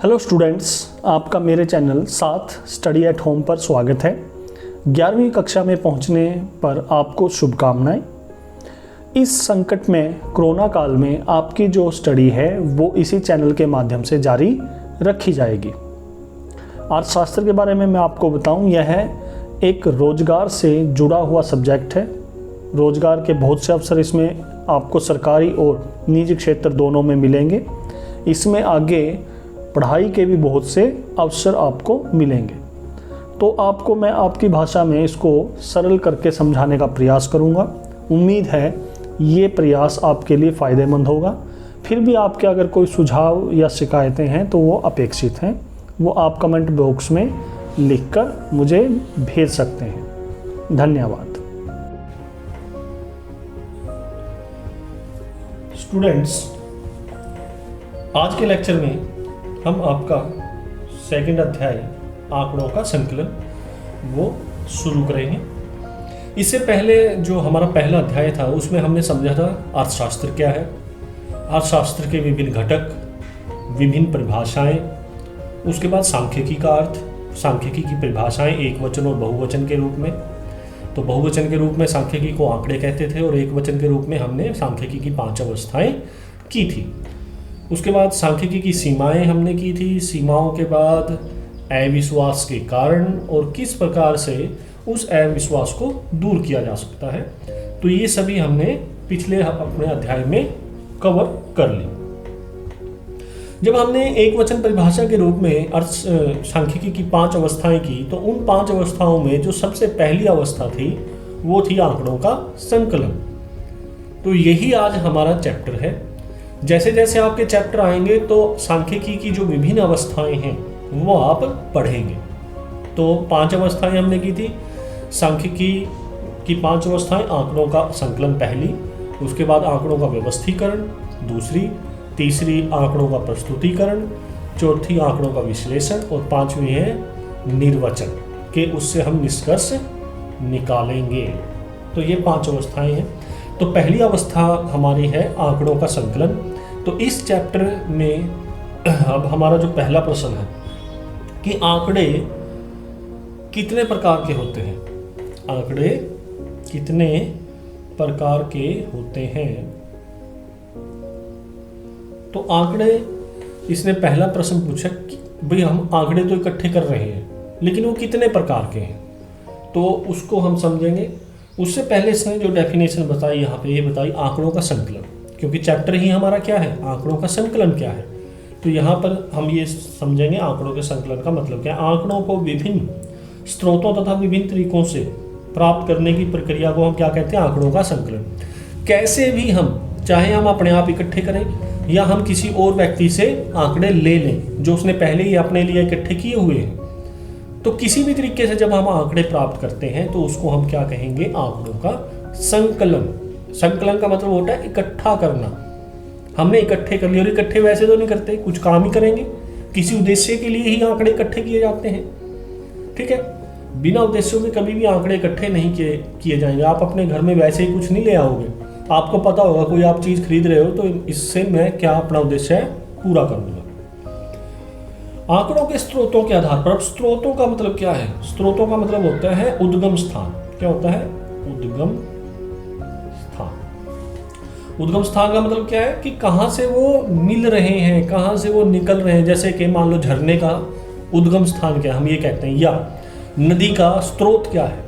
Hello students, आपका मेरे channel साथ स्टडी एट होम पर स्वागत है। 11वीं कक्षा में पहुंचने पर आपको शुभकामनाएं। इस संकट में कोरोना काल में आपकी जो स्टडी है वो इसी चैनल के माध्यम से जारी रखी जाएगी। अर्थशास्त्र के बारे में मैं आपको बताऊं, यह एक रोजगार से जुड़ा हुआ सब्जेक्ट है। रोजगार के बहुत से अवसर इसमें आपको सरकारी और निजी क्षेत्र दोनों में मिलेंगे। इसमें आगे पढ़ाई के भी बहुत से अवसर आपको मिलेंगे। तो आपको मैं आपकी भाषा में इसको सरल करके समझाने का प्रयास करूंगा। उम्मीद है ये प्रयास आपके लिए फ़ायदेमंद होगा। फिर भी आपके अगर कोई सुझाव या शिकायतें हैं तो वो अपेक्षित हैं, वो आप कमेंट बॉक्स में लिखकर मुझे भेज सकते हैं। धन्यवाद। स्टूडेंट्स, आज के लेक्चर में हम आपका सेकंड अध्याय आंकड़ों का संकलन वो शुरू करेंगे। इससे पहले जो हमारा पहला अध्याय था उसमें हमने समझा था अर्थशास्त्र क्या है, अर्थशास्त्र के विभिन्न घटक, विभिन्न परिभाषाएं, उसके बाद सांख्यिकी का अर्थ, सांख्यिकी की परिभाषाएं एक वचन और बहुवचन के रूप में। तो बहुवचन के रूप में सांख्यिकी को आंकड़े कहते थे और एक वचन के रूप में हमने सांख्यिकी की 5 अवस्थाएं की थी। उसके बाद सांख्यिकी की सीमाएं हमने की थी। सीमाओं के बाद अविश्वास के कारण और किस प्रकार से उस अविश्वास को दूर किया जा सकता है, तो ये सभी हमने पिछले अपने अध्याय में कवर कर ली। जब हमने एक वचन परिभाषा के रूप में सांख्यिकी की 5 अवस्थाएं की, तो उन 5 अवस्थाओं में जो सबसे पहली अवस्था थी वो थी आंकड़ों का संकलन। तो यही आज हमारा चैप्टर है। जैसे जैसे आपके चैप्टर आएंगे तो सांख्यिकी की जो विभिन्न अवस्थाएं हैं वो आप पढ़ेंगे। तो 5 अवस्थाएं हमने की थी। सांख्यिकी की 5 अवस्थाएं, आंकड़ों का संकलन पहली, उसके बाद आंकड़ों का व्यवस्थीकरण दूसरी, तीसरी आंकड़ों का प्रस्तुतिकरण, चौथी आंकड़ों का विश्लेषण और 5वीं है निर्वचन के उससे हम निष्कर्ष निकालेंगे। तो ये 5 अवस्थाएं हैं। तो पहली अवस्था हमारी है आंकड़ों का संकलन। तो इस चैप्टर में अब हमारा जो पहला प्रश्न है कि आंकड़े कितने प्रकार के होते हैं, आंकड़े कितने प्रकार के होते हैं। तो आंकड़े, इसने पहला प्रश्न पूछा कि भाई हम आंकड़े तो इकट्ठे कर रहे हैं लेकिन वो कितने प्रकार के हैं, तो उसको हम समझेंगे। उससे पहले इसने जो डेफिनेशन बताई यहाँ पे, ये बताई आंकड़ों का संकलन, क्योंकि चैप्टर ही हमारा क्या है, आंकड़ों का संकलन क्या है। तो यहाँ पर हम ये समझेंगे आंकड़ों के संकलन का मतलब क्या है। आंकड़ों को विभिन्न स्रोतों तथा विभिन्न तरीकों से प्राप्त करने की प्रक्रिया को हम क्या कहते हैं, आंकड़ों का संकलन। कैसे भी हम, चाहे हम अपने आप इकट्ठे करें या हम किसी और व्यक्ति से आंकड़े ले लें जो उसने पहले ही अपने लिए इकट्ठे किए हुए हैं, तो किसी भी तरीके से जब हम आंकड़े प्राप्त करते हैं तो उसको हम क्या कहेंगे, आंकड़ों का संकलन। संकलन का मतलब होता है इकट्ठा करना। हमने इकट्ठे कर लिए, और इकट्ठे वैसे तो नहीं करते, कुछ काम ही करेंगे, किसी उद्देश्य के लिए ही आंकड़े इकट्ठे किए जाते हैं। ठीक है, बिना उद्देश्यों के कभी भी आंकड़े इकट्ठे नहीं किए जाएंगे। आप अपने घर में वैसे ही कुछ नहीं ले आओगे। आपको पता होगा कोई आप चीज़ खरीद रहे हो तो इससे मैं क्या अपना उद्देश्य है पूरा करूँगा। आंकड़ों के स्रोतों के आधार पर, अब स्रोतों का मतलब क्या है, स्रोतों का मतलब होता है उद्गम स्थान। क्या होता है, उद्गम स्थान। उद्गम स्थान का मतलब क्या है कि कहाँ से वो मिल रहे हैं, कहाँ से वो निकल रहे हैं। जैसे कि मान लो झरने का उद्गम स्थान क्या है, हम ये कहते हैं, या नदी का स्रोत क्या है,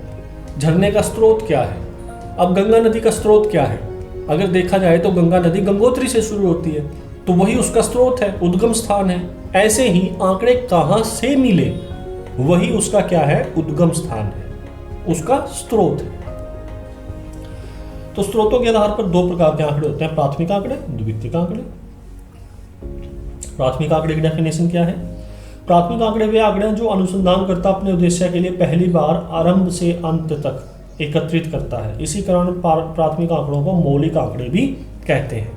झरने का स्रोत क्या है। अब गंगा नदी का स्रोत क्या है, अगर देखा जाए तो गंगा नदी गंगोत्री से शुरू होती है, तो वही उसका स्रोत है, उद्गम स्थान है। ऐसे ही आंकड़े कहाँ से मिले वही उसका क्या है, उद्गम स्थान है, उसका स्रोत है। तो स्रोतों के आधार पर 2 प्रकार के आंकड़े होते हैं, प्राथमिक आंकड़े, द्वितीयक आंकड़े। प्राथमिक आंकड़े की डेफिनेशन क्या है, प्राथमिक आंकड़े वे आंकड़े हैं जो अनुसंधानकर्ता अपने उद्देश्य के लिए पहली बार आरंभ से अंत तक एकत्रित करता है। इसी कारण प्राथमिक आंकड़ों को मौलिक आंकड़े भी कहते हैं।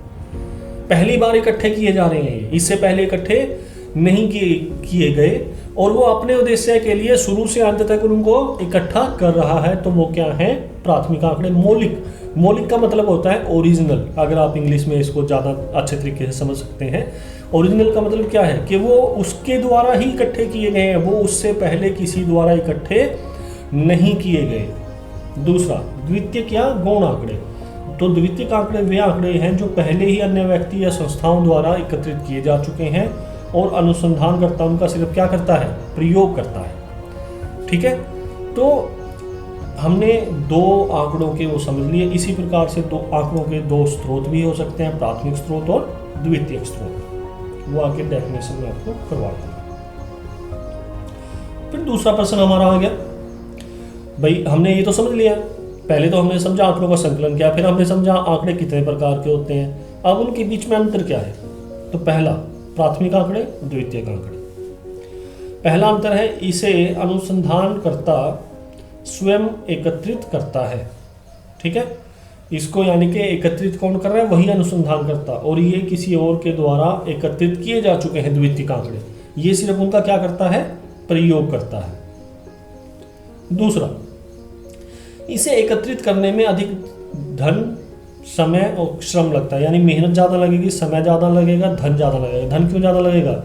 पहली बार इकट्ठे किए जा रहे हैं, इससे पहले इकट्ठे नहीं किए गए, और वो अपने उद्देश्य के लिए शुरू से अंत तक उनको इकट्ठा कर रहा है, तो वो क्या है, प्राथमिक आंकड़े। मौलिक, मौलिक का मतलब होता है ओरिजिनल, अगर आप इंग्लिश में इसको ज़्यादा अच्छे तरीके से समझ सकते हैं। ओरिजिनल का मतलब क्या है कि वो उसके द्वारा ही इकट्ठे किए गए हैं, वो उससे पहले किसी द्वारा इकट्ठे नहीं किए गए। दूसरा, द्वितीयक या गौण आंकड़े। तो द्वितीयक आंकड़े वे आंकड़े हैं जो पहले ही अन्य व्यक्ति या संस्थाओं द्वारा एकत्रित किए जा चुके हैं और अनुसंधानकर्ता उनका सिर्फ क्या करता है, प्रयोग करता है। ठीक है, तो हमने दो आंकड़ों के वो समझ लिए। इसी प्रकार से दो आंकड़ों के दो स्रोत भी हो सकते हैं, प्राथमिक स्रोत और द्वितीयक स्रोत। वो आगे डेफिनेशन में आपको करवा दूंगा। फिर दूसरा प्रश्न हमारा आ गया, भाई हमने ये तो समझ लिया, पहले तो हमने समझा आंकड़ों का संकलन क्या, फिर हमने समझा आंकड़े कितने प्रकार के होते हैं। अब उनके बीच में अंतर क्या है। तो पहला, प्राथमिक आंकड़े, द्वितीयक आंकड़े। पहला अंतर है, इसे अनुसंधानकर्ता स्वयं एकत्रित करता है। ठीक है, इसको यानी कि एकत्रित कौन कर रहा है, वही अनुसंधानकर्ता, और ये किसी और के द्वारा एकत्रित किए जा चुके हैं द्वितीयक आंकड़े। ये सिर्फ उनका क्या करता है, प्रयोग करता है। दूसरा, इसे एकत्रित करने में अधिक धन, समय और श्रम लगता है, यानी मेहनत ज़्यादा लगेगी, समय ज़्यादा लगेगा, धन ज़्यादा लगेगा। धन क्यों ज़्यादा लगेगा,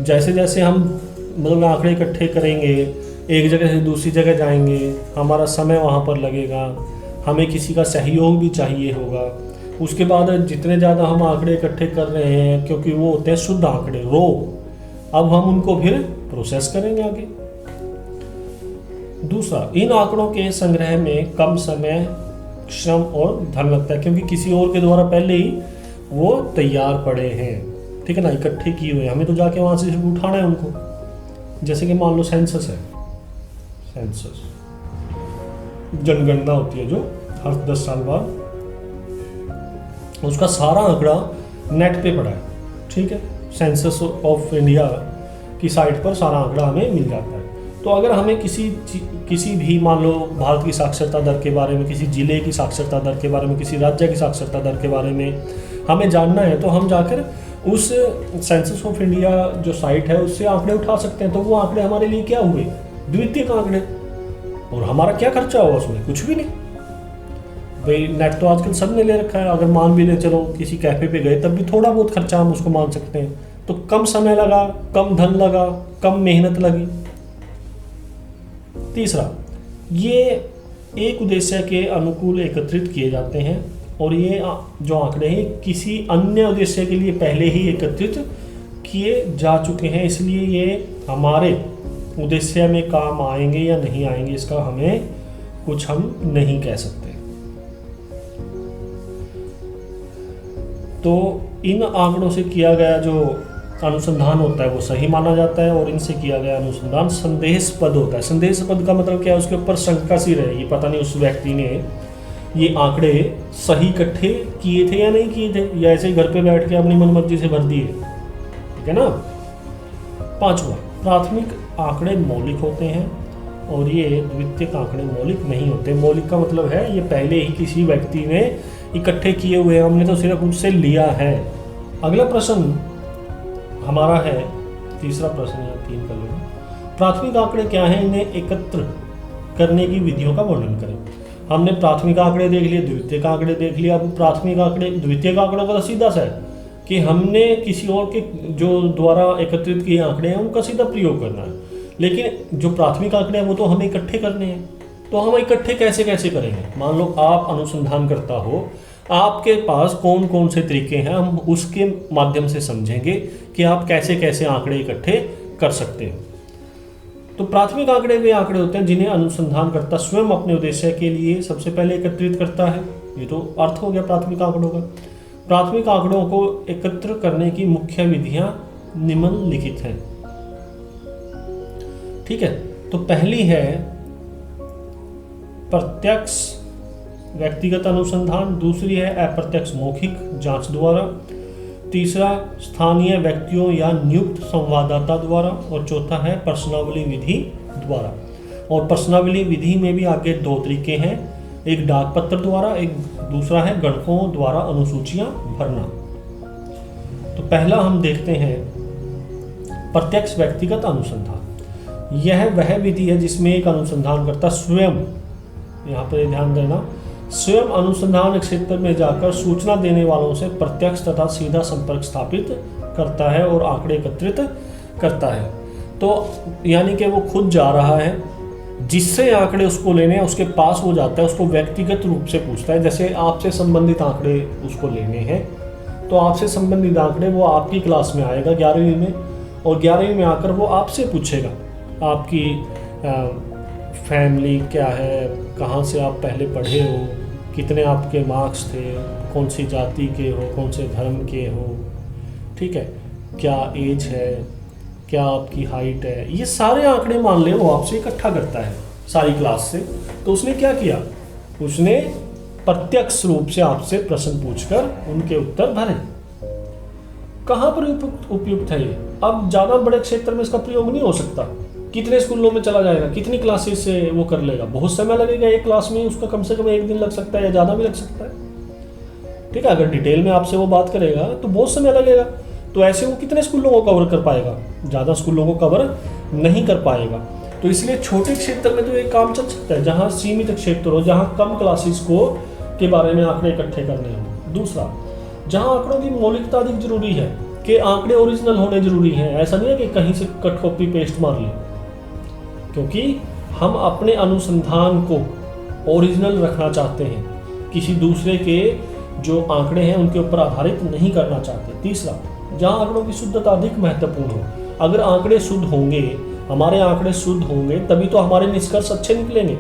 जैसे जैसे हम मतलब आंकड़े इकट्ठे करेंगे, एक जगह से दूसरी जगह जाएंगे, हमारा समय वहाँ पर लगेगा, हमें किसी का सहयोग भी चाहिए होगा। उसके बाद जितने ज़्यादा हम आंकड़े इकट्ठे कर रहे हैं, क्योंकि वो होते हैं शुद्ध आंकड़े, रो, अब हम उनको फिर प्रोसेस करेंगे आगे। दूसरा, इन आंकड़ों के संग्रह में कम समय, श्रम और धन लगता है, क्योंकि किसी और के द्वारा पहले ही वो तैयार पड़े हैं। ठीक है ना, इकट्ठे किए हुए, हमें तो जाके वहाँ से सिर्फ उठाना है उनको। जैसे कि मान लो सेंसस है, सेंसस जनगणना होती है जो हर 10 साल बाद, उसका सारा आंकड़ा नेट पे पड़ा है। ठीक है, सेंसस ऑफ इंडिया की साइट पर सारा आंकड़ा हमें मिल जाता है। तो अगर हमें किसी भी मान लो भारत की साक्षरता दर के बारे में, किसी जिले की साक्षरता दर के बारे में, किसी राज्य की साक्षरता दर के बारे में हमें जानना है, तो हम जाकर उस सेंसस ऑफ इंडिया जो साइट है उससे आंकड़े उठा सकते हैं। तो वो आंकड़े हमारे लिए क्या हुए, द्वितीयक आंकड़े, और हमारा क्या खर्चा हुआ उसमें, कुछ भी नहीं। भाई नेट तो आजकल सब ने ले रखा है, अगर मान भी ले चलो किसी कैफे पे गए तब भी थोड़ा बहुत खर्चा हम उसको मान सकते हैं। तो कम समय लगा, कम धन लगा, कम मेहनत लगी। तीसरा, ये एक उद्देश्य के अनुकूल एकत्रित किए जाते हैं, और ये जो आंकड़े हैं किसी अन्य उद्देश्य के लिए पहले ही एकत्रित किए जा चुके हैं, इसलिए ये हमारे उद्देश्य में काम आएंगे या नहीं आएंगे इसका हमें कुछ हम नहीं कह सकते। तो इन आंकड़ों से किया गया जो अनुसंधान होता है वो सही माना जाता है, और इनसे किया गया अनुसंधान संदेहास्पद होता है। संदेहास्पद का मतलब क्या है, उसके ऊपर शंका सी रहेगी, पता नहीं उस व्यक्ति ने ये आंकड़े सही इकट्ठे किए थे या नहीं किए थे, या ऐसे ही घर पे बैठ के अपनी मनमर्जी से भर दिए। ठीक है ना। पांचवा, प्राथमिक आंकड़े मौलिक होते हैं और ये द्वितीयक आंकड़े मौलिक नहीं होते। मौलिक का मतलब है ये पहले ही किसी व्यक्ति ने इकट्ठे किए हुए हैं, हमने तो सिर्फ उससे लिया है। अगला प्रश्न हमारा है, तीसरा प्रश्न या 3 कर लेंगे। प्राथमिक आंकड़े क्या हैं, इन्हें एकत्र करने की विधियों का वर्णन करें। हमने प्राथमिक आंकड़े देख लिए, द्वितीयक आंकड़े देख लिया। अब प्राथमिक आंकड़े, द्वितीयक आंकड़ों का तो सीधा सा है कि हमने किसी और के जो द्वारा एकत्रित किए आंकड़े हैं उनका सीधा प्रयोग करना है, लेकिन जो प्राथमिक आंकड़े हैं वो तो हमें इकट्ठे करने हैं। तो हम इकट्ठे कैसे कैसे करेंगे। मान लो आप अनुसंधानकर्ता हो, आपके पास कौन कौन से तरीके हैं, हम उसके माध्यम से समझेंगे कि आप कैसे कैसे आंकड़े इकट्ठे कर सकते हो। तो प्राथमिक आंकड़े वे आंकड़े होते हैं जिन्हें अनुसंधानकर्ता स्वयं अपने उद्देश्य के लिए सबसे पहले एकत्रित करता है। ये तो अर्थ हो गया प्राथमिक आंकड़ों का। प्राथमिक आंकड़ों को एकत्र करने की मुख्य विधियां निम्नलिखित हैं। ठीक है, तो पहली है प्रत्यक्ष व्यक्तिगत अनुसंधान, दूसरी है अप्रत्यक्ष मौखिक जांच द्वारा, तीसरा स्थानीय व्यक्तियों या नियुक्त संवाददाता द्वारा, और चौथा है प्रश्नावली विधि द्वारा। और प्रश्नावली विधि में भी आगे 2 तरीके हैं, एक डाक पत्र द्वारा, एक दूसरा है गणकों द्वारा अनुसूचियां भरना। तो पहला हम देखते हैं प्रत्यक्ष व्यक्तिगत अनुसंधान। यह वह विधि है जिसमें एक अनुसंधानकर्ता स्वयं यहाँ पर ध्यान देना, स्वयं अनुसंधान क्षेत्र में जाकर सूचना देने वालों से प्रत्यक्ष तथा सीधा संपर्क स्थापित करता है और आंकड़े एकत्रित करता है। तो यानी कि वो खुद जा रहा है, जिससे आंकड़े उसको लेने हैं उसके पास वो जाता है, उसको व्यक्तिगत रूप से पूछता है। जैसे आपसे संबंधित आंकड़े उसको लेने हैं, तो आपसे संबंधित आंकड़े वो आपकी क्लास में आएगा 11वीं में, और 11वीं में आकर वो आपसे पूछेगा आपकी फैमिली क्या है, कहाँ से आप पहले पढ़े हो, कितने आपके मार्क्स थे, कौन सी जाति के हो, कौन से धर्म के हो, ठीक है, क्या एज है, क्या आपकी हाइट है, ये सारे आंकड़े मान ले वो आपसे इकट्ठा करता है सारी क्लास से। तो उसने क्या किया, उसने प्रत्यक्ष रूप से आपसे प्रश्न पूछकर उनके उत्तर भरे। कहाँ पर उपयुक्त है ये? अब ज़्यादा बड़े क्षेत्र में इसका प्रयोग नहीं हो सकता। कितने स्कूलों में चला जाएगा, कितनी क्लासेस से वो कर लेगा, बहुत समय लगेगा एक क्लास में, उसका कम से कम एक दिन लग सकता है या ज़्यादा भी लग सकता है, ठीक है। अगर डिटेल में आपसे वो बात करेगा तो बहुत समय लगेगा। तो ऐसे वो कितने स्कूलों को कवर कर पाएगा, ज़्यादा स्कूलों को कवर नहीं कर पाएगा। तो इसलिए छोटे क्षेत्र में तो एक काम चल सकता है, जहाँ सीमित क्षेत्र हो, जहाँ कम क्लासेस को के बारे में आंकड़े इकट्ठे करने हों। दूसरा, जहाँ आंकड़ों की मौलिकता अधिक जरूरी है, कि आंकड़े ओरिजिनल होने जरूरी हैं। ऐसा नहीं है कि कहीं से कट कॉपी पेस्ट मार लें, क्योंकि हम अपने अनुसंधान को ओरिजिनल रखना चाहते हैं, किसी दूसरे के जो आंकड़े हैं उनके ऊपर आधारित नहीं करना चाहते। तीसरा, जहाँ आंकड़ों की शुद्धता अधिक महत्वपूर्ण हो। अगर आंकड़े शुद्ध होंगे, हमारे आंकड़े शुद्ध होंगे, तभी तो हमारे निष्कर्ष अच्छे निकलेंगे।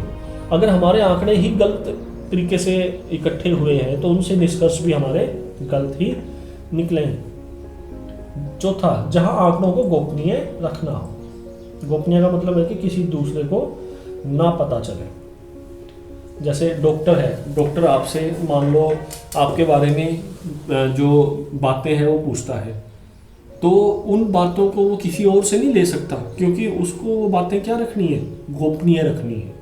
अगर हमारे आंकड़े ही गलत तरीके से इकट्ठे हुए हैं तो उनसे निष्कर्ष भी हमारे गलत ही निकलेंगे। चौथा, जहाँ आंकड़ों को गोपनीय रखना हो। गोपनीय का मतलब है कि किसी दूसरे को ना पता चले। जैसे डॉक्टर है, डॉक्टर आपसे मान लो आपके बारे में जो बातें हैं वो पूछता है, तो उन बातों को वो किसी और से नहीं ले सकता, क्योंकि उसको वो बातें क्या रखनी है, गोपनीय रखनी है,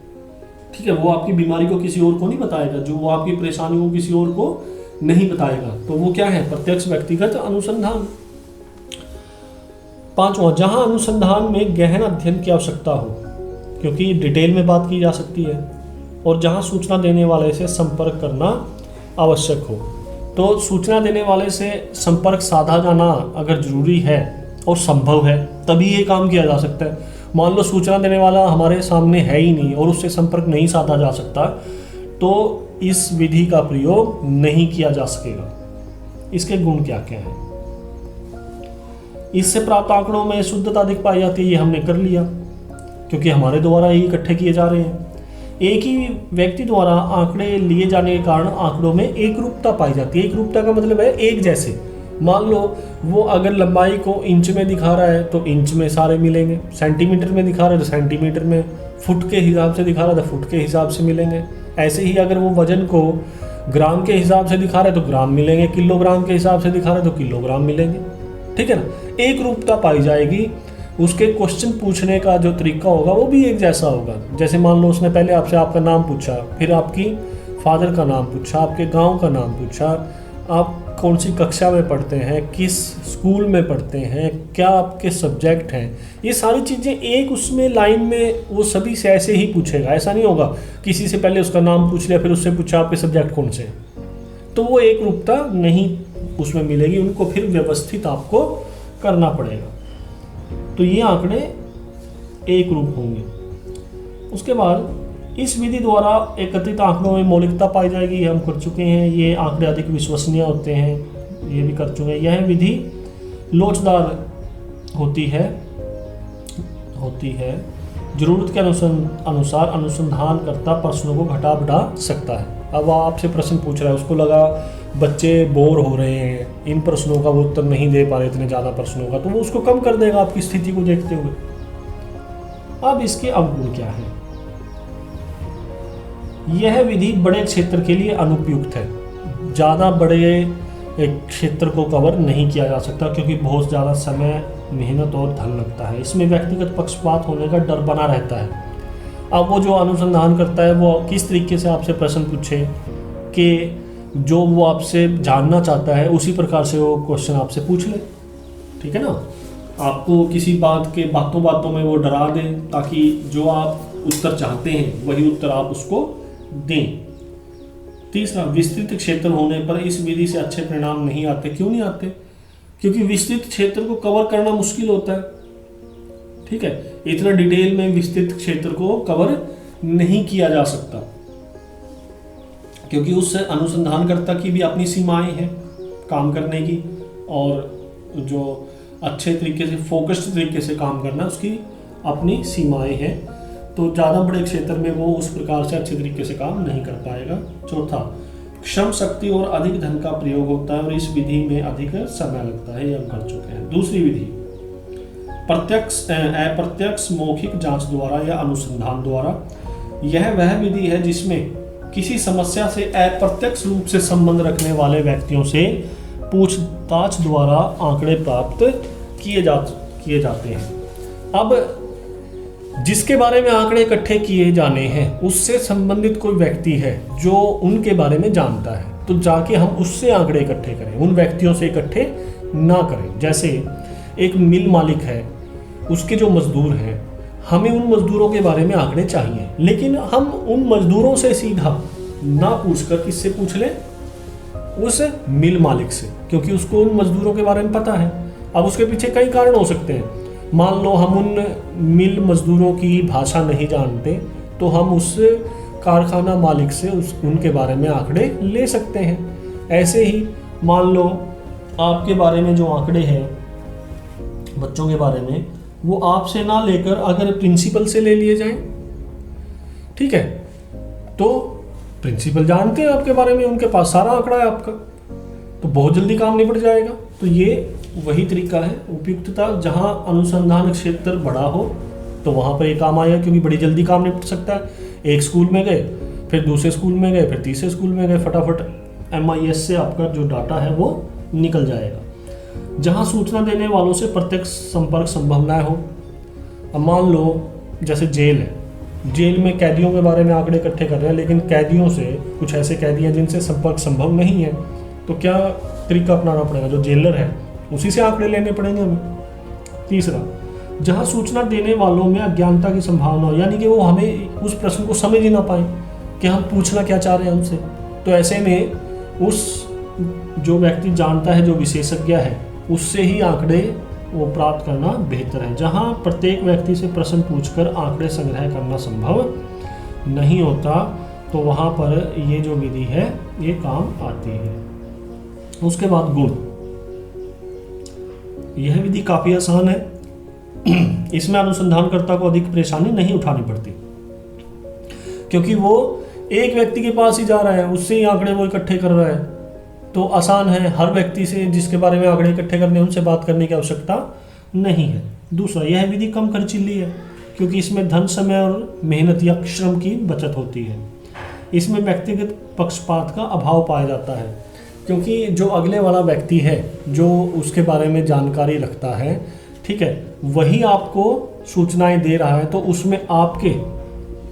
ठीक है। वो आपकी बीमारी को किसी और को नहीं बताएगा, जो वो आपकी परेशानी को किसी और को नहीं बताएगा। तो वो क्या है, प्रत्यक्ष व्यक्तिगत अनुसंधान। पांचवा, जहां अनुसंधान में गहन अध्ययन की आवश्यकता हो, क्योंकि डिटेल में बात की जा सकती है, और जहां सूचना देने वाले से संपर्क करना आवश्यक हो। तो सूचना देने वाले से संपर्क साधा जाना अगर जरूरी है और संभव है, तभी ये काम किया जा सकता है। मान लो सूचना देने वाला हमारे सामने है ही नहीं और उससे संपर्क नहीं साधा जा सकता, तो इस विधि का प्रयोग नहीं किया जा सकेगा। इसके गुण क्या क्या हैं? इससे प्राप्त आंकड़ों में शुद्धता अधिक पाई जाती है, ये हमने कर लिया, क्योंकि हमारे द्वारा ही इकट्ठे किए जा रहे हैं। एक ही व्यक्ति द्वारा आंकड़े लिए जाने के कारण आंकड़ों में एक रूपता पाई जाती है। एक रूपता का मतलब है एक जैसे। मान लो वो अगर लंबाई को इंच में दिखा रहा है तो इंच में सारे मिलेंगे, सेंटीमीटर में दिखा रहा है तो सेंटीमीटर में, फुट के हिसाब से दिखा रहा है तो फुट के हिसाब से मिलेंगे। ऐसे ही अगर वो वजन को ग्राम के हिसाब से दिखा रहा है तो ग्राम मिलेंगे, किलोग्राम के हिसाब से दिखा रहा है तो किलोग्राम मिलेंगे, ठीक है ना। एक रूपता पाई जाएगी। उसके क्वेश्चन पूछने का जो तरीका होगा वो भी एक जैसा होगा। जैसे मान लो उसने पहले आपसे आपका नाम पूछा, फिर आपकी फादर का नाम पूछा, आपके गांव का नाम पूछा, आप कौन सी कक्षा में पढ़ते हैं, किस स्कूल में पढ़ते हैं, क्या आपके सब्जेक्ट हैं, ये सारी चीज़ें एक उसमें लाइन में वो सभी से ऐसे ही पूछेगा। ऐसा नहीं होगा किसी से पहले उसका नाम पूछ लिया फिर उससे पूछा आपके सब्जेक्ट कौन से, तो वो एक रूपता नहीं उसमें मिलेगी। उनको फिर व्यवस्थित आपको करना पड़ेगा। तो ये आंकड़े एक रूप होंगे। उसके बाद इस विधि द्वारा एकत्रित आंकड़ों में मौलिकता पाई जाएगी, हम कर चुके हैं। ये आंकड़े अधिक विश्वसनीय होते हैं, ये भी कर चुके हैं। यह विधि लोचदार होती है जरूरत के अनुसार अनुसंधान करता प्रश्नों को घटा बढ़ा सकता है। अब आपसे प्रश्न पूछ रहा है, उसको लगा बच्चे बोर हो रहे हैं, इन प्रश्नों का वो उत्तर नहीं दे पा रहे इतने ज़्यादा प्रश्नों का, तो वो उसको कम कर देगा आपकी स्थिति को देखते हुए। अब इसके अवगुण क्या है? यह विधि बड़े क्षेत्र के लिए अनुपयुक्त है। ज़्यादा बड़े क्षेत्र को कवर नहीं किया जा सकता, क्योंकि बहुत ज़्यादा समय, मेहनत और धन लगता है। इसमें व्यक्तिगत पक्षपात होने का डर बना रहता है। अब वो जो अनुसंधान करता है वो किस तरीके से आपसे प्रश्न पूछे कि जो वो आपसे जानना चाहता है उसी प्रकार से वो क्वेश्चन आपसे पूछ ले, ठीक है ना। आपको किसी बात के बातों में वो डरा दे, ताकि जो आप उत्तर चाहते हैं वही उत्तर आप उसको दें। तीसरा, विस्तृत क्षेत्र होने पर इस विधि से अच्छे परिणाम नहीं आते। क्यों नहीं आते? क्योंकि विस्तृत क्षेत्र को कवर करना मुश्किल होता है। ठीक है, इतना डिटेल में विस्तृत क्षेत्र को कवर नहीं किया जा सकता, क्योंकि उस अनुसंधानकर्ता की भी अपनी सीमाएं हैं काम करने की, और जो अच्छे तरीके से फोकस्ड तरीके से काम करना उसकी अपनी सीमाएं हैं। तो ज़्यादा बड़े क्षेत्र में वो उस प्रकार से अच्छे तरीके से काम नहीं कर पाएगा। चौथा, श्रम शक्ति और अधिक धन का प्रयोग होता है और इस विधि में अधिक समय लगता है, ये हम कर चुके हैं। दूसरी विधि, प्रत्यक्ष अप्रत्यक्ष मौखिक जांच द्वारा या अनुसंधान द्वारा। यह वह विधि है जिसमें किसी समस्या से अप्रत्यक्ष रूप से संबंध रखने वाले व्यक्तियों से पूछताछ द्वारा आंकड़े प्राप्त किए जाते हैं। अब जिसके बारे में आंकड़े इकट्ठे किए जाने हैं उससे संबंधित कोई व्यक्ति है जो उनके बारे में जानता है, तो जाके हम उससे आंकड़े इकट्ठे करें, उन व्यक्तियों से इकट्ठे ना करें। जैसे एक मिल मालिक है, उसके जो मजदूर हैं, हमें उन मजदूरों के बारे में आंकड़े चाहिए, लेकिन हम उन मजदूरों से सीधा ना पूछकर किससे पूछ लें? उस मिल मालिक से, क्योंकि उसको उन मजदूरों के बारे में पता है। अब उसके पीछे कई कारण हो सकते हैं। मान लो हम उन मिल मजदूरों की भाषा नहीं जानते, तो हम उस कारखाना मालिक से उनके बारे में आंकड़े ले सकते हैं। ऐसे ही मान लो आपके बारे में जो आंकड़े हैं बच्चों के बारे में, वो आपसे ना लेकर अगर प्रिंसिपल से ले लिए जाएं, ठीक है, तो प्रिंसिपल जानते हैं आपके बारे में, उनके पास सारा आंकड़ा है आपका, तो बहुत जल्दी काम निपट जाएगा। तो ये वही तरीका है उपयुक्तता। जहां अनुसंधान क्षेत्र बड़ा हो तो वहां पर ये काम आएगा, क्योंकि बड़ी जल्दी काम निपट सकता है। एक स्कूल में गए, फिर दूसरे स्कूल में गए, फिर तीसरे स्कूल में गए, फटाफट MIS से आपका जो डाटा है वो निकल जाएगा। जहां सूचना देने वालों से प्रत्यक्ष संपर्क संभव न हो। अब मान लो जैसे जेल है, जेल में कैदियों के बारे में आंकड़े इकट्ठे कर रहे हैं, लेकिन कैदियों से कुछ ऐसे कैदी हैं जिनसे संपर्क संभव नहीं है, तो क्या तरीका अपनाना पड़ेगा? जो जेलर है उसी से आंकड़े लेने पड़ेंगे हमें। तीसरा, जहां सूचना देने वालों में अज्ञानता की संभावना हो, यानी कि वो हमें उस प्रश्न को समझ ही ना पाए कि हम पूछना क्या चाह रहे हैं उनसे, तो ऐसे में उस जो व्यक्ति जानता है, जो विशेषज्ञ है, उससे ही आंकड़े वो प्राप्त करना बेहतर है। जहां प्रत्येक व्यक्ति से प्रश्न पूछकर आंकड़े संग्रह करना संभव नहीं होता, तो वहां पर ये जो विधि है ये काम आती है। उसके बाद गुण, यह विधि काफी आसान है। इसमें अनुसंधानकर्ता को अधिक परेशानी नहीं उठानी पड़ती, क्योंकि वो एक व्यक्ति के पास ही जा रहा है, उससे ही आंकड़े वो इकट्ठे कर रहा है, तो आसान है। हर व्यक्ति से जिसके बारे में आंकड़े इकट्ठे करने, उनसे बात करने की आवश्यकता नहीं है। दूसरा, यह विधि कम खर्चीली है, क्योंकि इसमें धन, समय और मेहनत या श्रम की बचत होती है। इसमें व्यक्तिगत पक्षपात का अभाव पाया जाता है, क्योंकि जो अगले वाला व्यक्ति है, जो उसके बारे में जानकारी रखता है, ठीक है, वही आपको सूचनाएं दे रहा है, तो उसमें आपके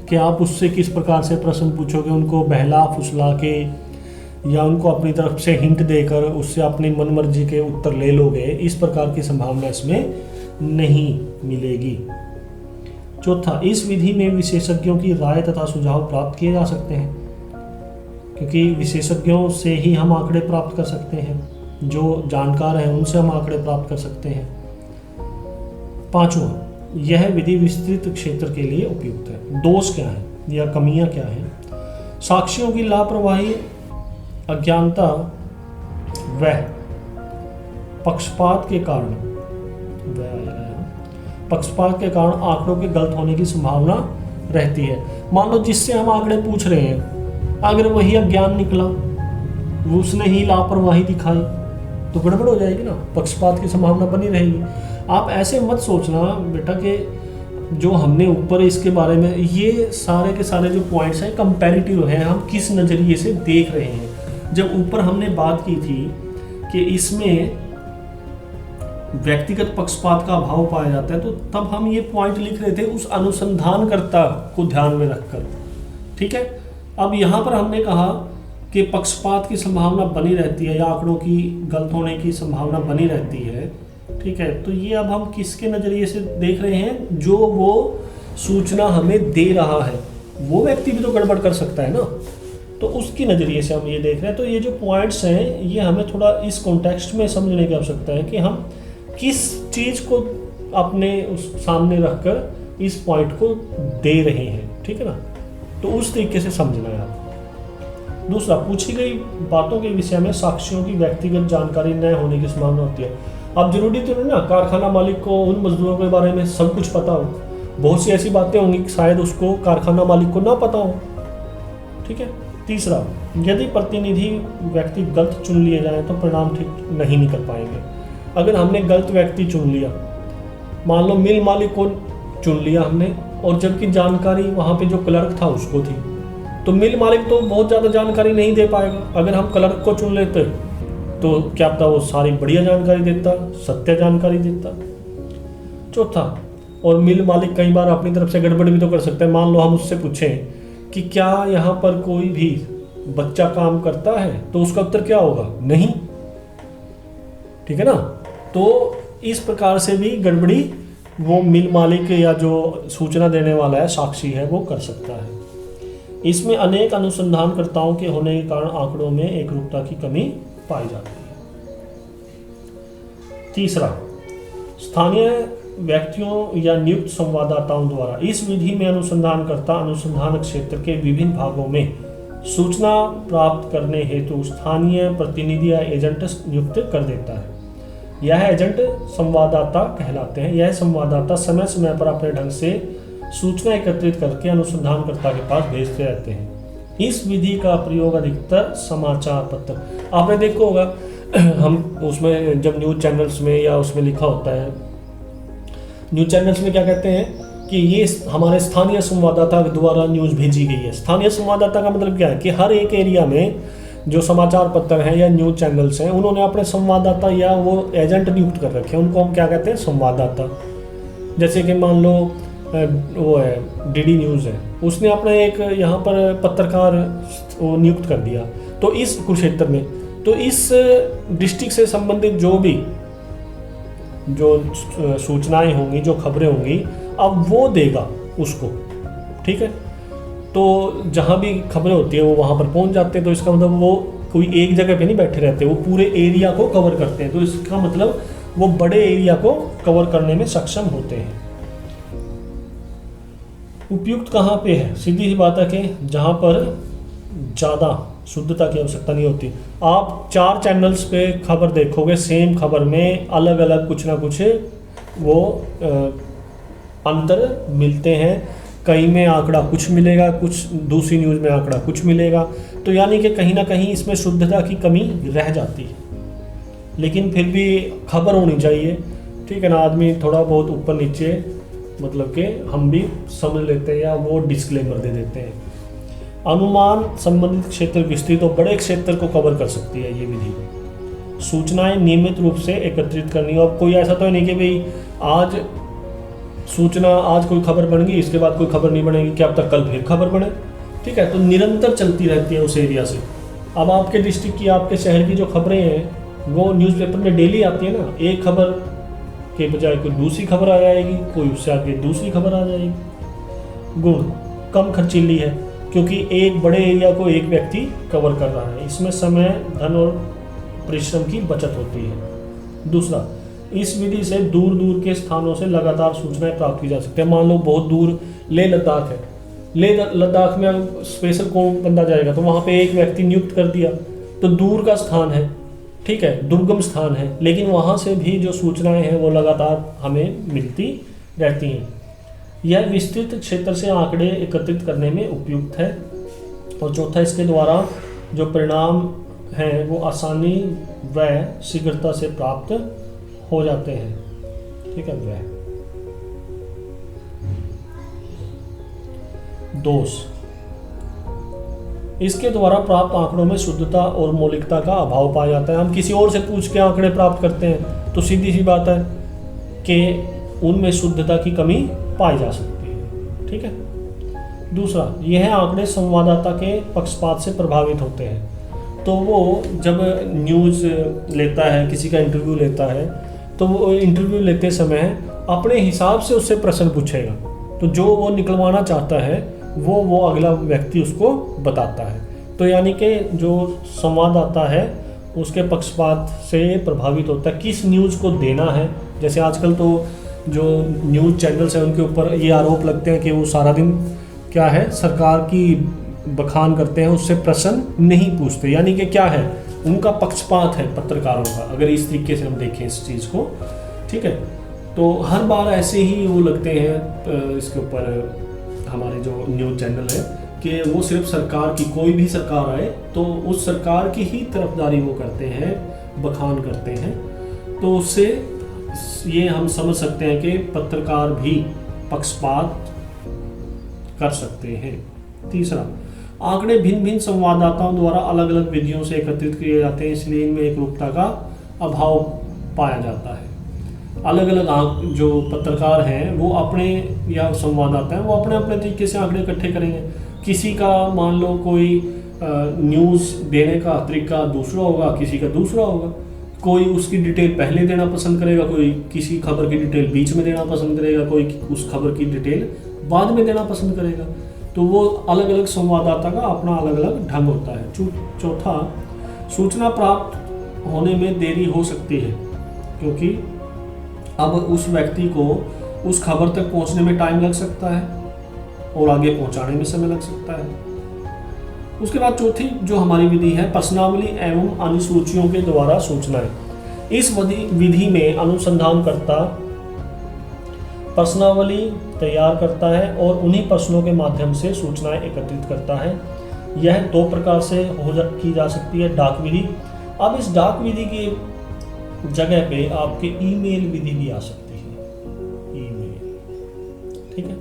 कि आप उससे किस प्रकार से प्रश्न पूछोगे, उनको बहला फुसला के या उनको अपनी तरफ से हिंट देकर उससे अपनी मनमर्जी के उत्तर ले लोगे, इस प्रकार की संभावना इसमें नहीं मिलेगी। चौथा, इस विधि में विशेषज्ञों की राय तथा सुझाव प्राप्त किए जा सकते हैं, क्योंकि विशेषज्ञों से ही हम आंकड़े प्राप्त कर सकते हैं, जो जानकार हैं उनसे हम आंकड़े प्राप्त कर सकते हैं। पांचवा, यह विधि विस्तृत क्षेत्र के लिए उपयुक्त है। दोष क्या है या कमियां क्या हैं? साक्षियों की लापरवाही, अज्ञानता व पक्षपात के कारण आंकड़ों के गलत होने की संभावना रहती है। मान लो जिससे हम आंकड़े पूछ रहे हैं, अगर वही अज्ञान निकला, वो उसने ही लापरवाही दिखाई, तो गड़बड़ हो जाएगी ना, पक्षपात की संभावना बनी रहेगी। आप ऐसे मत सोचना बेटा कि जो हमने ऊपर इसके बारे में, ये सारे के सारे जो पॉइंट्स हैं कंपैरेटिव हैं, हम किस नज़रिए से देख रहे हैं। जब ऊपर हमने बात की थी कि इसमें व्यक्तिगत पक्षपात का अभाव पाया जाता है, तो तब हम ये पॉइंट लिख रहे थे उस अनुसंधानकर्ता को ध्यान में रखकर, ठीक है। अब यहाँ पर हमने कहा कि पक्षपात की संभावना बनी रहती है या आंकड़ों की गलत होने की संभावना बनी रहती है, ठीक है। तो ये अब हम किसके नज़रिए से देख रहे हैं? जो वो सूचना हमें दे रहा है, वो व्यक्ति भी तो गड़बड़ कर सकता है ना। तो उसकी नज़रिए से हम ये देख रहे हैं। तो ये जो पॉइंट्स हैं ये हमें थोड़ा इस कॉन्टेक्स्ट में समझने की आवश्यकता है कि हम किस चीज़ को अपने उस सामने रखकर इस पॉइंट को दे रहे हैं, ठीक है ना। तो उस तरीके से समझना है आपको। दूसरा, पूछी गई बातों के विषय में साक्षियों की व्यक्तिगत जानकारी न होने की संभावना होती है। अब जरूरी तो नहीं ना कारखाना मालिक को उन मजदूरों के बारे में सब कुछ पता हो। बहुत सी ऐसी बातें होंगी कि शायद उसको कारखाना मालिक को ना पता हो, ठीक है। तीसरा, यदि प्रतिनिधि व्यक्ति गलत चुन लिए जाए तो परिणाम ठीक नहीं निकल पाएंगे। अगर हमने गलत व्यक्ति चुन लिया, मान लो मिल मालिक को चुन लिया हमने, और जबकि जानकारी वहाँ पे जो क्लर्क था उसको थी, तो मिल मालिक तो बहुत ज़्यादा जानकारी नहीं दे पाएगा। अगर हम क्लर्क को चुन लेते तो क्या पता वो सारी बढ़िया जानकारी देता, सत्य जानकारी देता। चौथा, और मिल मालिक कई बार अपनी तरफ से गड़बड़ भी तो कर सकता है। मान लो हम उससे पूछें कि क्या यहाँ पर कोई भी बच्चा काम करता है, तो उसका उत्तर क्या होगा? नहीं, ठीक है ना। तो इस प्रकार से भी गड़बड़ी वो मिल मालिक या जो सूचना देने वाला है, साक्षी है, वो कर सकता है। इसमें अनेक अनुसंधानकर्ताओं के होने के कारण आंकड़ों में एकरूपता की कमी पाई जाती है। तीसरा, स्थानीय व्यक्तियों या नियुक्त संवाददाताओं द्वारा इस विधि में अनुसंधानकर्ता अनुसंधान क्षेत्र के विभिन्न भागों में सूचना प्राप्त करने हेतु स्थानीय प्रतिनिधि या एजेंट नियुक्त कर देता है। यह एजेंट संवाददाता कहलाते हैं। यह संवाददाता समय समय पर अपने ढंग से सूचना एकत्रित करके अनुसंधानकर्ता के पास भेजते रहते हैं। इस विधि का प्रयोग अधिकतर समाचार पत्र, आपने देखा होगा हम उसमें जब न्यूज़ चैनल्स में या उसमें लिखा होता है, न्यूज़ चैनल्स में क्या कहते हैं कि ये हमारे स्थानीय संवाददाता द्वारा न्यूज़ भेजी गई है। स्थानीय संवाददाता का मतलब क्या है कि हर एक एरिया में जो समाचार पत्र हैं या न्यूज़ चैनल्स हैं, उन्होंने अपने संवाददाता या वो एजेंट नियुक्त कर रखे हैं, उनको हम क्या कहते हैं? संवाददाता। जैसे कि मान लो वो है डीडी न्यूज़ है, उसने अपना एक यहाँ पर पत्रकार वो नियुक्त कर दिया, तो इस कुरुक्षेत्र में, तो इस डिस्ट्रिक्ट से संबंधित जो सूचनाएं होंगी, जो खबरें होंगी, अब वो देगा उसको, ठीक है। तो जहाँ भी खबरें होती है वो वहाँ पर पहुँच जाते हैं। तो इसका मतलब वो कोई एक जगह पे नहीं बैठे रहते, वो पूरे एरिया को कवर करते हैं। तो इसका मतलब वो बड़े एरिया को कवर करने में सक्षम होते हैं। उपयुक्त कहाँ पे है? सीधी सी बात है कि जहाँ पर ज़्यादा शुद्धता की आवश्यकता नहीं होती। आप 4 चैनल्स पे खबर देखोगे, सेम खबर में अलग अलग कुछ ना कुछ वो अंतर मिलते हैं। कहीं में आंकड़ा कुछ मिलेगा, कुछ दूसरी न्यूज़ में आंकड़ा कुछ मिलेगा। तो यानी कि कहीं ना कहीं इसमें शुद्धता की कमी रह जाती है। लेकिन फिर भी खबर होनी चाहिए, ठीक है ना। आदमी थोड़ा बहुत ऊपर नीचे मतलब कि हम भी समझ लेते हैं या वो डिस्क्लेमर दे देते हैं। अनुमान संबंधित क्षेत्र विस्तृत और बड़े क्षेत्र को कवर कर सकती है ये विधि। सूचनाएं नियमित रूप से एकत्रित करनी। और कोई ऐसा तो नहीं कि भाई आज सूचना, आज कोई खबर बन गई, इसके बाद कोई खबर नहीं बनेगी, क्या अब तक कल फिर खबर बने, ठीक है। तो निरंतर चलती रहती है उस एरिया से। अब आपके डिस्ट्रिक्ट की, आपके शहर की जो खबरें हैं वो न्यूज़पेपर में डेली आती है ना। एक खबर के बजाय कोई दूसरी खबर आ जाएगी, कोई उससे आगे दूसरी खबर आ जाएगी। गुण, कम खर्चीली है क्योंकि एक बड़े एरिया को एक व्यक्ति कवर कर रहा है। इसमें समय, धन और परिश्रम की बचत होती है। दूसरा, इस विधि से दूर दूर के स्थानों से लगातार सूचनाएं प्राप्त की जा सकती है। मान लो बहुत दूर लेह लद्दाख है, लेह लद्दाख में स्पेशल कौन बंदा जाएगा, तो वहाँ पे एक व्यक्ति नियुक्त कर दिया, तो दूर का स्थान है, ठीक है, दुर्गम स्थान है, लेकिन वहाँ से भी जो सूचनाएं हैं वो लगातार हमें मिलती रहती हैं। यह विस्तृत क्षेत्र से आंकड़े एकत्रित करने में उपयुक्त है। और चौथा, इसके द्वारा जो परिणाम हैं वो आसानी व शीघ्रता से प्राप्त हो जाते हैं, ठीक है। वह दोष, इसके द्वारा प्राप्त आंकड़ों में शुद्धता और मौलिकता का अभाव पाया जाता है। हम किसी और से पूछ के आंकड़े प्राप्त करते हैं तो सीधी सी बात है कि उनमें शुद्धता की कमी पाई जा सकती है, ठीक है। दूसरा, यह आंकड़े संवाददाता के पक्षपात से प्रभावित होते हैं। तो वो जब न्यूज़ लेता है, किसी का इंटरव्यू लेता है, तो वो इंटरव्यू लेते समय अपने हिसाब से उससे प्रश्न पूछेगा। तो जो वो निकलवाना चाहता है वो अगला व्यक्ति उसको बताता है। तो यानी कि जो संवाददाता है उसके पक्षपात से प्रभावित होता है किस न्यूज़ को देना है। जैसे आजकल तो जो न्यूज़ चैनल्स हैं उनके ऊपर ये आरोप लगते हैं कि वो सारा दिन क्या है सरकार की बखान करते हैं, उससे प्रश्न नहीं पूछते, यानी कि क्या है उनका पक्षपात है पत्रकारों का, अगर इस तरीके से हम देखें इस चीज़ को। ठीक है, तो हर बार ऐसे ही वो लगते हैं इसके ऊपर हमारे जो न्यूज़ चैनल है कि वो सिर्फ सरकार की, कोई भी सरकार आए तो उस सरकार की ही तरफदारी वो करते हैं, बखान करते हैं। तो उससे ये हम समझ सकते हैं कि पत्रकार भी पक्षपात कर सकते हैं। तीसरा, आंकड़े भिन्न भिन्न संवाददाताओं द्वारा अलग अलग विधियों से एकत्रित किए जाते हैं, इसलिए इनमें एकरूपता का अभाव पाया जाता है। अलग अलग जो पत्रकार हैं वो अपने, या संवाददाता हैं वो अपने अपने तरीके से आंकड़े इकट्ठे करेंगे। किसी का मान लो कोई न्यूज़ देने का तरीका दूसरा होगा, किसी का दूसरा होगा। कोई उसकी डिटेल पहले देना पसंद करेगा, कोई किसी खबर की डिटेल बीच में देना पसंद करेगा, कोई उस खबर की डिटेल बाद में देना पसंद करेगा। तो वो अलग अलग संवाददाता का अपना अलग अलग ढंग होता है। चौथा, सूचना प्राप्त होने में देरी हो सकती है क्योंकि अब उस व्यक्ति को उस खबर तक पहुंचने में टाइम लग सकता है और आगे पहुंचाने में समय लग सकता है। उसके बाद चौथी जो हमारी विधि है, प्रश्नावली एवं अनुसूचियों के द्वारा सूचनाएं। इस विधि में अनुसंधानकर्ता प्रश्नावली तैयार करता है और उन्हीं प्रश्नों के माध्यम से सूचनाएं एकत्रित करता है। यह दो प्रकार से की जा सकती है, डाक विधि। अब इस डाक विधि की जगह पे आपके ईमेल विधि भी आ सकती है, ईमेल। ठीक है,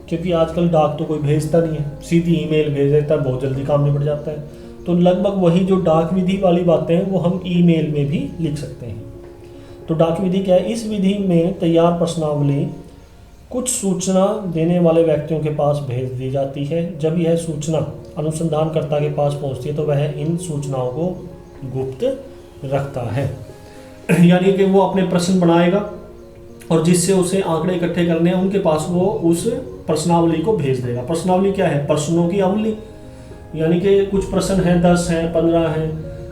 क्योंकि आजकल डाक तो कोई भेजता नहीं है, सीधी ईमेल भेज देता है, बहुत जल्दी काम निपट जाता है। तो लगभग वही जो डाक विधि वाली बातें हैं वो हम ईमेल में भी लिख सकते हैं। तो डाक विधि क्या है? इस विधि में तैयार प्रश्नावली कुछ सूचना देने वाले व्यक्तियों के पास भेज दी जाती है। जब यह सूचना अनुसंधानकर्ता के पास पहुंचती है तो वह इन सूचनाओं को गुप्त रखता है। यानी कि वो अपने प्रश्न बनाएगा और जिससे उसे आंकड़े इकट्ठे करने हैं उनके पास वो उस प्रश्नावली को भेज देगा। प्रश्नावली क्या है? प्रश्नों की अवली, यानी कि कुछ प्रश्न हैं, 10 हैं, 15 हैं,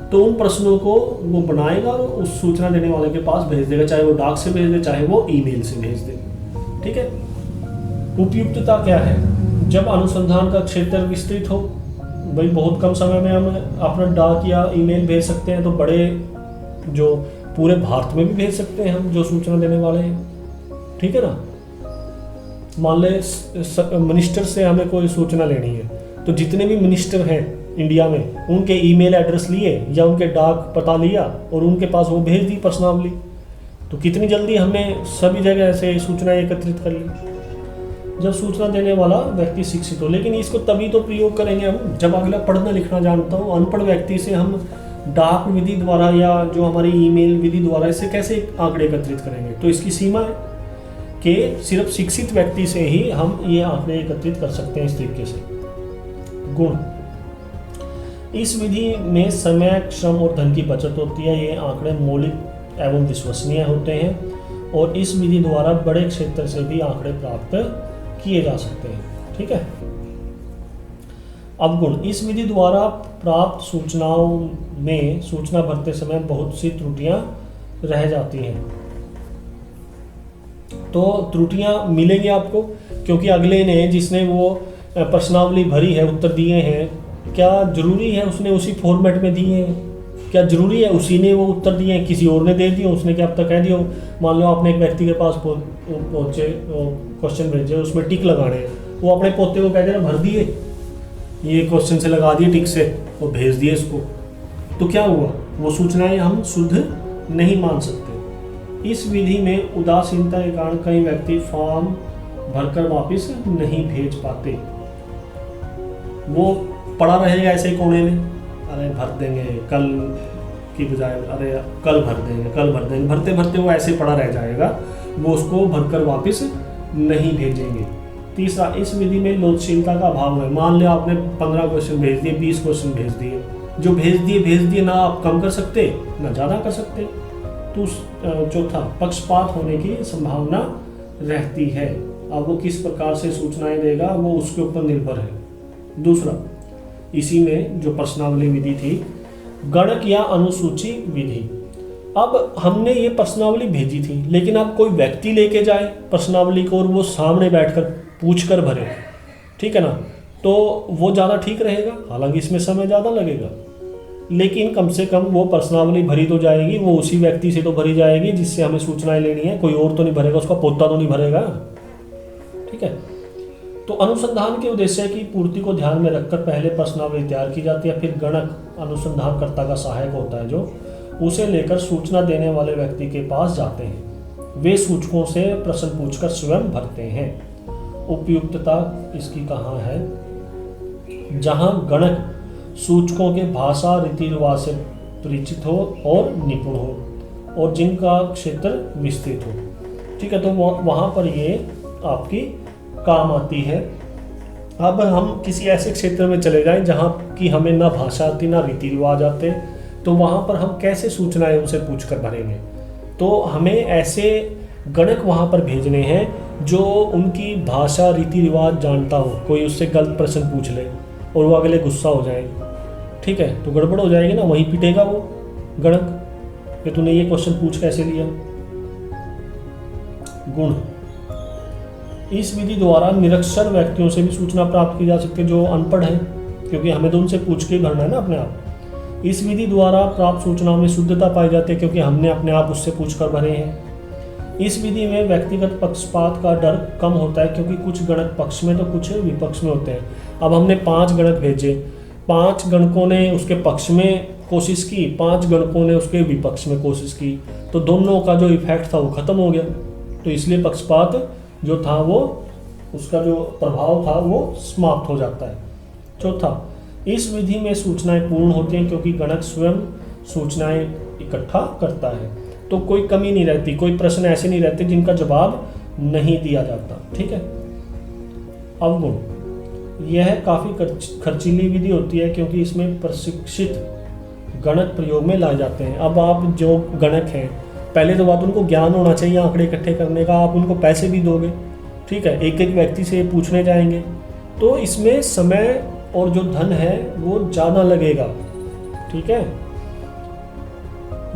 तो उन प्रश्नों को वो बनाएगा और उस सूचना देने वाले के पास भेज देगा, चाहे वो डाक से भेज दे चाहे वो ईमेल से भेज दे। ठीक है। उपयुक्तता क्या है? जब अनुसंधान का क्षेत्र विस्तृत हो, भाई बहुत कम समय में हम अपना डाक या ईमेल भेज सकते हैं, तो बड़े जो पूरे भारत में भी भेज सकते हैं हम जो सूचना देने वाले हैं। ठीक है ना, मान ले मिनिस्टर से हमें कोई सूचना लेनी है तो जितने भी मिनिस्टर हैं इंडिया में उनके ईमेल एड्रेस लिए या उनके डाक पता लिया और उनके पास वो भेज दी प्रश्नावली, तो कितनी जल्दी हमने सभी जगह से सूचना एकत्रित कर ली। जब सूचना देने वाला व्यक्ति शिक्षित हो, लेकिन इसको तभी तो प्रयोग करेंगे हम जब अगला पढ़ना लिखना जानता हो। अनपढ़ व्यक्ति से हम डाक विधि द्वारा या जो हमारी ईमेल विधि द्वारा इसे कैसे आंकड़े एकत्रित करेंगे? तो इसकी सीमा है कि सिर्फ शिक्षित व्यक्ति से ही हम ये आंकड़े एकत्रित कर सकते हैं इस तरीके से। गुण, इस विधि में समय, श्रम और धन की बचत होती है। ये आंकड़े मौलिक एवं विश्वसनीय होते हैं और इस विधि द्वारा बड़े क्षेत्र से भी आंकड़े प्राप्त किए जा सकते हैं। ठीक है। अब गुण, इस विधि द्वारा प्राप्त सूचनाओं में सूचना भरते समय बहुत सी त्रुटियां रह जाती हैं। तो त्रुटियां मिलेंगी आपको, क्योंकि अगले ने जिसने वो प्रश्नावली भरी है, उत्तर दिए हैं, क्या जरूरी है उसने उसी फॉर्मेट में दिए हैं? क्या जरूरी है उसी ने वो उत्तर दिए हैं? किसी और ने दे दिए, उसने क्या अब तक कह दिया? मान लो आपने एक व्यक्ति के पास पहुंचे, क्वेश्चन भेजे, उसमें टिक लगाने हैं, वो अपने पोते को कह दे रहा भर दिए, ये क्वेश्चन से लगा दिए टिक से और भेज दिए इसको, तो क्या हुआ? वो सूचनाएं हम शुद्ध नहीं मान सकते। इस विधि में उदासीनता के कारण कई व्यक्ति फॉर्म भरकर वापस नहीं भेज पाते। वो पड़ा रहेगा ऐसे ही कोने में, अरे भर देंगे कल की बजाय, अरे कल भर देंगे, कल भर देंगे, भरते भरते वो ऐसे पड़ा रह जाएगा, वो उसको भरकर वापस नहीं भेजेंगे। तीसरा, इस विधि में लोचशीलता का अभाव है। मान लिया आपने 15 क्वेश्चन भेज दिए, 20 क्वेश्चन भेज दिए, जो भेज दिए ना आप कम कर सकते ना ज़्यादा कर सकते। तो चौथा, पक्षपात होने की संभावना रहती है। अब वो किस प्रकार से सूचनाएं देगा वो उसके ऊपर निर्भर है। दूसरा, इसी में जो प्रश्नावली विधि थी, गणक या अनुसूची विधि। अब हमने ये प्रश्नावली भेजी थी, लेकिन अब कोई व्यक्ति लेके जाए प्रश्नावली को और वो सामने बैठकर पूछ कर भरे, ठीक है ना, तो वो ज़्यादा ठीक रहेगा। हालांकि इसमें समय ज़्यादा लगेगा, लेकिन कम से कम वो प्रश्नावली भरी तो जाएगी, वो उसी व्यक्ति से तो भरी जाएगी जिससे हमें सूचनाएं लेनी है। कोई और तो नहीं भरेगा, उसका पोता तो नहीं भरेगा, ठीक है। तो अनुसंधान के उद्देश्य की पूर्ति को ध्यान में रखकर पहले प्रश्नावली तैयार की जाती है, फिर गणक अनुसंधानकर्ता का सहायक होता है जो उसे लेकर सूचना देने वाले व्यक्ति के पास जाते हैं। वे सूचकों से प्रश्न पूछकर स्वयं भरते हैं। उपयुक्तता इसकी कहाँ है? जहां गणक सूचकों के भाषा रीति रिवाज से परिचित हो और निपुण हो और जिनका क्षेत्र विस्तृत हो, ठीक है, तो वहाँ पर ये आपकी काम आती है। अब हम किसी ऐसे क्षेत्र में चले जाएं जहाँ की हमें ना भाषा आती ना रीति रिवाज आते, तो वहाँ पर हम कैसे सूचनाएं उनसे पूछ कर भरेंगे? तो हमें ऐसे गणक वहाँ पर भेजने हैं जो उनकी भाषा रीति रिवाज जानता हो। कोई उससे गलत प्रश्न पूछ ले और वो अगले गुस्सा हो जाए, ठीक है, तो गड़बड़ हो जाएगी ना, वहीं पिटेगा वो गणक कि तूने ये क्वेश्चन पूछ कैसे लिया। गुण, इस विधि द्वारा निरक्षर व्यक्तियों से भी सूचना प्राप्त की जा सकती है जो अनपढ़ है, क्योंकि हमें तो उनसे पूछ के ही भरना है ना अपने आप। इस विधि द्वारा प्राप्त सूचनाओं में शुद्धता पाई जाती है क्योंकि हमने अपने आप उससे पूछकर भरे हैं। इस विधि में व्यक्तिगत पक्षपात का डर कम होता है क्योंकि कुछ गणक पक्ष में तो कुछ विपक्ष में होते हैं। अब हमने 5 गणक भेजे, 5 गणकों ने उसके पक्ष में कोशिश की, 5 गणकों ने उसके विपक्ष में कोशिश की, तो दोनों का जो इफेक्ट था वो खत्म हो गया। तो इसलिए पक्षपात जो था वो, उसका जो प्रभाव था वो समाप्त हो जाता है। चौथा, इस विधि में सूचनाएं पूर्ण होती हैं क्योंकि गणक स्वयं सूचनाएं इकट्ठा करता है, तो कोई कमी नहीं रहती, कोई प्रश्न ऐसे नहीं रहते जिनका जवाब नहीं दिया जाता, ठीक है। अवगुण, यह काफ़ी खर्चीली विधि होती है क्योंकि इसमें प्रशिक्षित गणक प्रयोग में लाए जाते हैं। अब आप जो गणक हैं, पहले तो बात उनको ज्ञान होना चाहिए आंकड़े इकट्ठे करने का, आप उनको पैसे भी दोगे, ठीक है, एक एक व्यक्ति से पूछने जाएंगे, तो इसमें समय और जो धन है वो ज़्यादा लगेगा, ठीक है,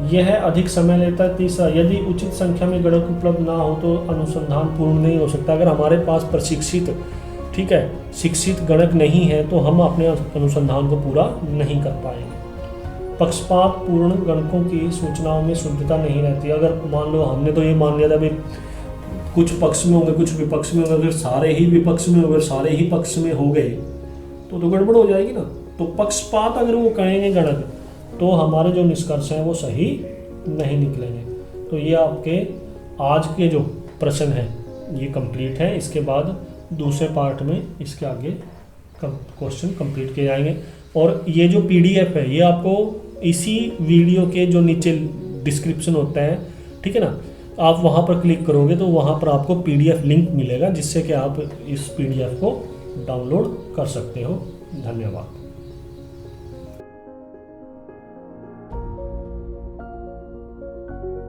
यह अधिक समय लेता है। तीसरा, यदि उचित संख्या में गणक उपलब्ध ना हो तो अनुसंधान पूर्ण नहीं हो सकता। अगर हमारे पास प्रशिक्षित, ठीक है, शिक्षित गणक नहीं है तो हम अपने अनुसंधान को पूरा नहीं कर पाएंगे। पक्षपात पूर्ण गणकों की सूचनाओं में शुद्धता नहीं रहती। अगर मान लो हमने तो ये मान लिया था भाई कुछ पक्ष में होंगे कुछ विपक्ष में होंगे, अगर सारे ही विपक्ष में होंगे सारे ही पक्ष में हो गए तो गड़बड़ हो जाएगी ना। तो पक्षपात अगर वो कहेंगे गणक तो हमारे जो निष्कर्ष हैं वो सही नहीं निकलेंगे। तो ये आपके आज के जो प्रश्न हैं ये कंप्लीट है। इसके बाद दूसरे पार्ट में इसके आगे क्वेश्चन कंप्लीट किए जाएंगे। और ये जो PDF है ये आपको इसी वीडियो के जो नीचे डिस्क्रिप्शन होता है, ठीक है ना, आप वहाँ पर क्लिक करोगे तो वहाँ पर आपको PDF लिंक मिलेगा जिससे कि आप इस PDF को डाउनलोड कर सकते हो। धन्यवाद।